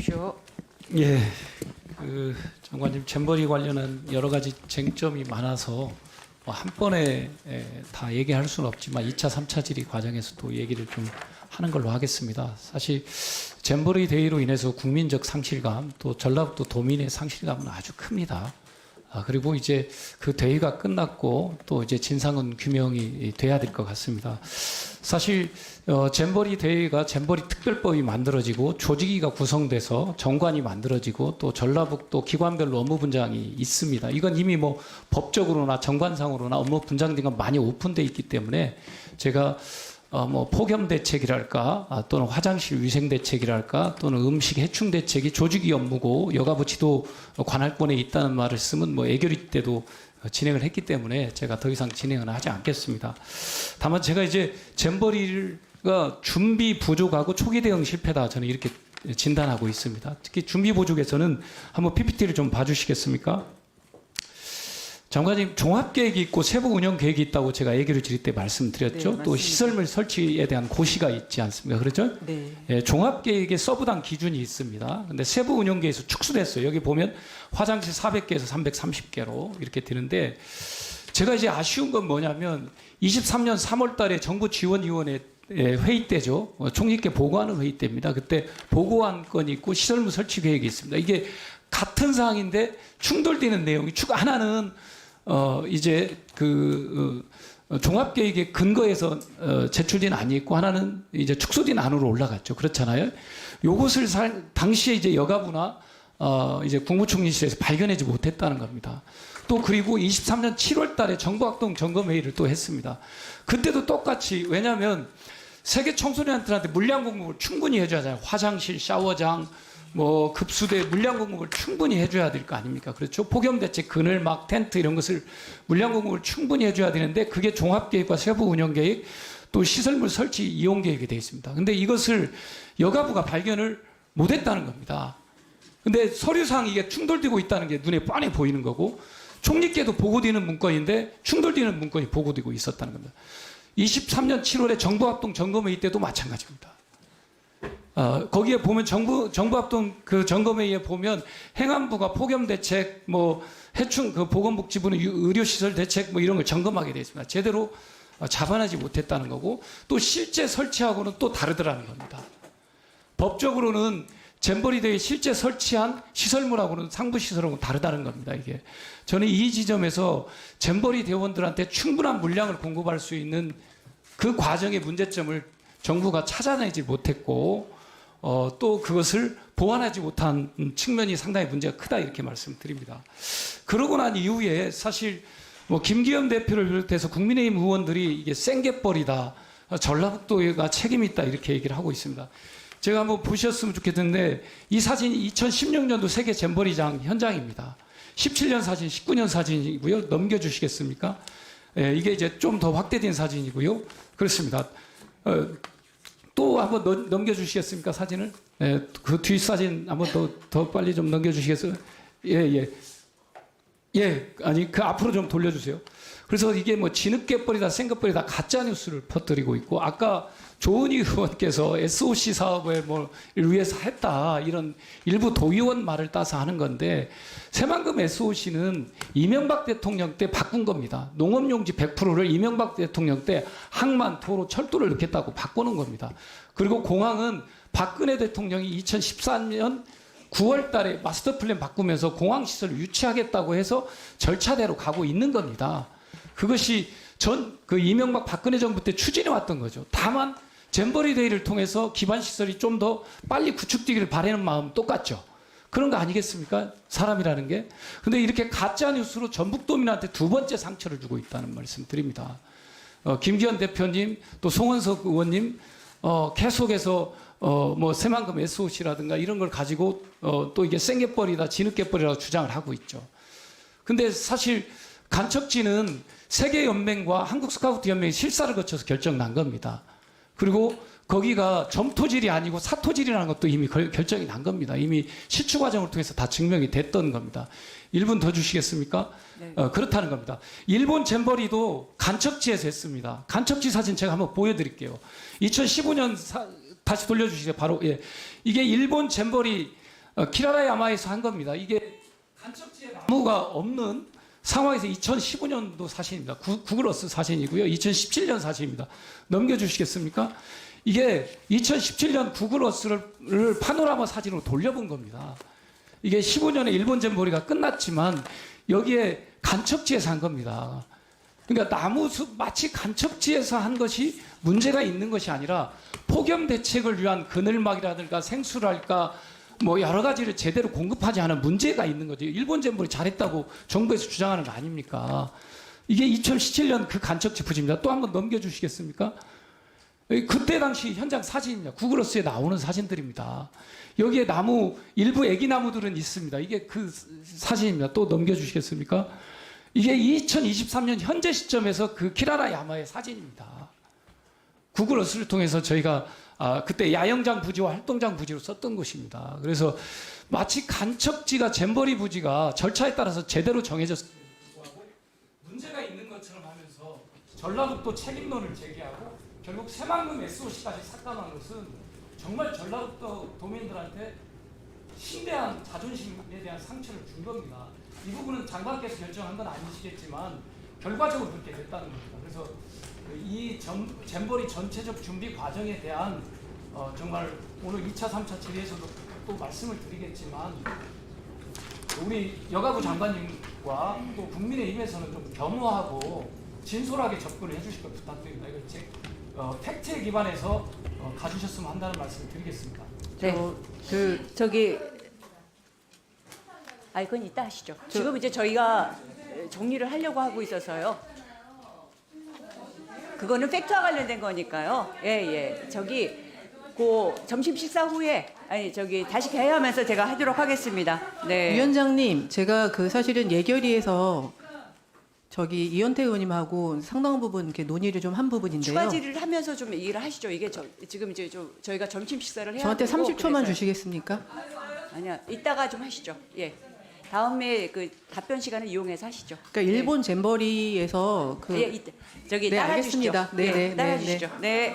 주십시오. 예, 장관님 잼버리 관련한 여러 가지 쟁점이 많아서 한 번에 다 얘기할 수는 없지만 2차, 3차 질의 과정에서 또 얘기를 좀 하는 걸로 하겠습니다. 사실 잼버리 대의로 인해서 국민적 상실감, 또 전라북도 도민의 상실감은 아주 큽니다. 그리고 이제 그 대의가 끝났고 또 이제 진상은 규명이 돼야 될 것 같습니다. 사실 잼버리 대의가 잼버리 특별법이 만들어지고 조직위가 구성돼서 정관이 만들어지고 또 전라북도 기관별로 업무 분장이 있습니다. 이건 이미 뭐 법적으로나 정관상으로나 업무 분장된 건 많이 오픈돼 있기 때문에 제가 뭐 폭염 대책이랄까 또는 화장실 위생 대책이랄까 또는 음식 해충 대책이 조직위 업무고 여가부 지도 관할권에 있다는 말을 쓰면 뭐 애결이 때도 진행을 했기 때문에 제가 더 이상 진행은 하지 않겠습니다. 다만 제가 이제 잼버리가 준비 부족하고 초기 대응 실패다 저는 이렇게 진단하고 있습니다. 특히 준비 부족에서는 한번 PPT를 좀 봐주시겠습니까? 장관님, 종합계획이 있고 세부 운영 계획이 있다고 제가 얘기를 드릴 때 말씀드렸죠. 네, 또 시설물 설치에 대한 고시가 있지 않습니까? 그렇죠? 네. 예, 종합계획에 서부당 기준이 있습니다. 근데 세부 운영 계획에서 축소됐어요. 여기 보면 화장실 400개에서 330개로 이렇게 되는데 제가 이제 아쉬운 건 뭐냐면 23년 3월 달에 정부지원위원회 회의 때죠. 총리께 보고하는 회의 때입니다. 그때 보고한 건이 있고 시설물 설치 계획이 있습니다. 이게 같은 사항인데 충돌되는 내용이 하나는 이제 종합계획의 근거에서 제출된 안이 있고 하나는 이제 축소된 안으로 올라갔죠. 그렇잖아요. 요것을 당시에 이제 여가부나 이제 국무총리실에서 발견하지 못했다는 겁니다. 또 그리고 23년 7월 달에 정부학동 점검회의를 또 했습니다. 그때도 똑같이 왜냐하면 세계 청소년들한테 물량 공급을 충분히 해줘야 하잖아요. 화장실, 샤워장, 뭐 급수대 물량 공급을 충분히 해줘야 될 거 아닙니까? 그렇죠? 폭염 대책, 그늘막, 텐트 이런 것을 물량 공급을 충분히 해줘야 되는데 그게 종합계획과 세부 운영 계획, 또 시설물 설치 이용 계획이 되어 있습니다. 근데 이것을 여가부가 발견을 못했다는 겁니다. 근데 서류상 이게 충돌되고 있다는 게 눈에 뻔히 보이는 거고 총리께도 보고되는 문건인데 충돌되는 문건이 보고되고 있었다는 겁니다. 23년 7월에 정부합동 점검회의 때도 마찬가지입니다. 거기에 보면 정부합동 그 점검회의에 보면 행안부가 폭염 대책, 뭐 해충 그 보건복지부는 의료시설 대책 뭐 이런 걸 점검하게 되어 있습니다. 제대로 잡아내지 못했다는 거고 또 실제 설치하고는 또 다르더라는 겁니다. 법적으로는 잼버리 대회 실제 설치한 시설물하고는 상부 시설하고는 다르다는 겁니다. 이게 저는 이 지점에서 잼버리 대원들한테 충분한 물량을 공급할 수 있는 그 과정의 문제점을 정부가 찾아내지 못했고 또 그것을 보완하지 못한 측면이 상당히 문제가 크다 이렇게 말씀드립니다. 그러고 난 이후에 사실 뭐 김기현 대표를 비롯해서 국민의힘 의원들이 이게 생갯벌이다, 전라북도가 책임이 있다 이렇게 얘기를 하고 있습니다. 제가 한번 보셨으면 좋겠는데 이 사진이 2016년도 세계 잼버리장 현장입니다. 17년 사진, 19년 사진이고요. 넘겨주시겠습니까? 예, 이게 이제 좀 더 확대된 사진이고요. 그렇습니다. 또 한번 넘겨주시겠습니까? 사진을? 예, 그 뒤 사진 한번 더 빨리 좀 넘겨주시겠어요? 예. 예, 아니, 그 앞으로 좀 돌려주세요. 그래서 이게 뭐 진흙개벌이다, 생갯벌이다, 가짜뉴스를 퍼뜨리고 있고, 아까 조은희 의원께서 SOC 사업을 뭐 위해서 했다, 이런 일부 도의원 말을 따서 하는 건데, 새만금 SOC는 이명박 대통령 때 바꾼 겁니다. 농업용지 100%를 이명박 대통령 때 항만, 도로, 철도를 넣겠다고 바꾸는 겁니다. 그리고 공항은 박근혜 대통령이 2014년 9월 달에 마스터 플랜 바꾸면서 공항시설을 유치하겠다고 해서 절차대로 가고 있는 겁니다. 그것이 그 이명박 박근혜 정부 때 추진해 왔던 거죠. 다만 잼버리 데이를 통해서 기반시설이 좀 더 빨리 구축되기를 바라는 마음 똑같죠. 그런 거 아니겠습니까? 사람이라는 게. 근데 이렇게 가짜뉴스로 전북도민한테 두 번째 상처를 주고 있다는 말씀 드립니다. 김기현 대표님, 또 송원석 의원님, 계속해서 뭐 새만금 SOC라든가 이런 걸 가지고 또 이게 생갯벌이다, 진흙개벌이라고 주장을 하고 있죠. 근데 사실 간척지는 세계연맹과 한국스카우트연맹이 실사를 거쳐서 결정난 겁니다. 그리고 거기가 점토질이 아니고 사토질이라는 것도 이미 결정이 난 겁니다. 이미 시추 과정을 통해서 다 증명이 됐던 겁니다. 1분 더 주시겠습니까? 네. 그렇다는 겁니다. 일본 잼버리도 간척지에서 했습니다. 간척지 사진 제가 한번 보여드릴게요. 2015년 다시 돌려주시죠. 바로 예. 이게 일본 잼버리 키라라 야마에서 한 겁니다. 이게 간척지에 나무가 없는 상황에서 2015년도 사진입니다. 구글어스 사진이고요. 2017년 사진입니다. 넘겨주시겠습니까? 이게 2017년 구글어스를 파노라마 사진으로 돌려본 겁니다. 이게 15년에 일본 잼버리가 끝났지만 여기에 간척지에서 한 겁니다. 그러니까 나무숲 마치 간척지에서 한 것이 문제가 있는 것이 아니라 폭염 대책을 위한 그늘막이라든가 생수랄까 뭐 여러 가지를 제대로 공급하지 않은 문제가 있는 거죠. 일본 잼버리 잘했다고 정부에서 주장하는 거 아닙니까? 이게 2017년 그 간척지 부지입니다. 또 한번 넘겨주시겠습니까? 그때 당시 현장 사진입니다. 구글어스에 나오는 사진들입니다. 여기에 나무 일부 애기 나무들은 있습니다. 이게 그 사진입니다. 또 넘겨주시겠습니까? 이게 2023년 현재 시점에서 그 키라라 야마의 사진입니다. 구글어스를 통해서 저희가 그때 야영장 부지와 활동장 부지로 썼던 곳입니다. 그래서 마치 간척지가 잼버리 부지가 절차에 따라서 제대로 정해졌음에도 불구하고 문제가 있는 것처럼 하면서 전라북도 책임론을 제기하고 결국 새만금 SOC까지 삭감한 것은 정말 전라북도 도민들한테 심대한 자존심에 대한 상처를 준 겁니다. 이 부분은 장관께서 결정한 건 아니시겠지만 결과적으로 그렇게 됐다는 겁니다. 그래서 이 잼버리 전체적 준비 과정에 대한 정말 오늘 2차, 3차 질의에서도 또 말씀을 드리겠지만 우리 여가부 장관님과 또 국민의힘에서는 좀 겸허하고 진솔하게 접근을 해주실 걸 부탁드립니다. 이거 팩트에 기반해서 가주셨으면 한다는 말씀을 드리겠습니다. 네. 그건 이따 하시죠. 지금 이제 저희가 정리를 하려고 하고 있어서요. 그거는 팩트와 관련된 거니까요. 예. 그 점심 식사 후에 다시 개회하면서 제가 하도록 하겠습니다. 네. 위원장님, 제가 사실은 예결위에서 이현태 의원님하고 상당 부분 이렇게 논의를 좀 한 부분인데요. 추가 질의를 하면서 좀 얘기를 하시죠. 이게 지금 이제 저희가 점심 식사를 해야 저한테 되고 30초만 그래서요. 주시겠습니까? 아니야, 이따가 좀 하시죠. 예. 다음에 그 답변 시간을 이용해서 하시죠. 그러니까 일본 잼버리에서 예, 따라주시죠. 알겠습니다. 네, 따라주시죠. 네.